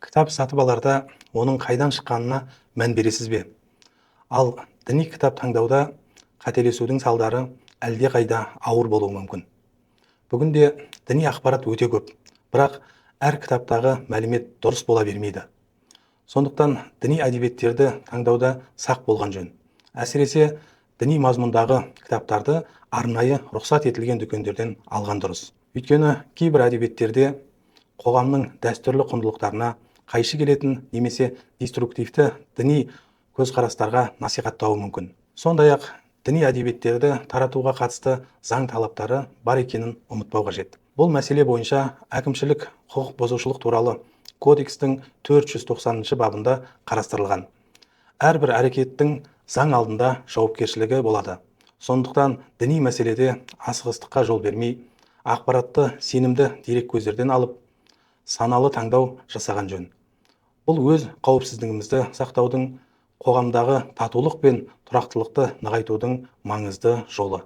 Кітап сатып аларда оның қайдан шыққанына мән бересіз бе? Ал діни кітап таңдауда қателесудің салдары әлде қайда ауыр болуы мүмкін. Бүгінде діни ақпарат өте көп, бірақ әр кітаптағы мәлімет дұрыс бола бермейді. Сондықтан діни әдебиеттерді таңдауда сақ болған жөн. Әсіресе діни мазмұндағы кітаптарды арнайы рұқсат етілген дүкендерден алған дұрыс. Өйткені кейбір әдебиеттерде қоғамның дәстүрлі құндылықтарына қайшы келетін немесе деструктивті діни көзқарастарға насихаттауы мүмкін. Сондай-ақ діни әдебиеттерді таратуға қатысты заң талаптары бар екенін ұмытпау қажет. Бұл мәселе бойынша әкімшілік құқық бұзушылық туралы кодекстің 490 бабында қарастырылған. Әрбір әрекеттің заң алдында жауапкершілігі болады. Сондықтан діни мәселеде асығыстыққа жол бермей, ақпаратты сенімді дерек көздерден алып, саналы таңдау жасаған жөн. Бұл өз қауіпсіздігімізді сақтаудың, қоғамдағы татулық пен тұрақтылықты нығайтудың маңызды жолы.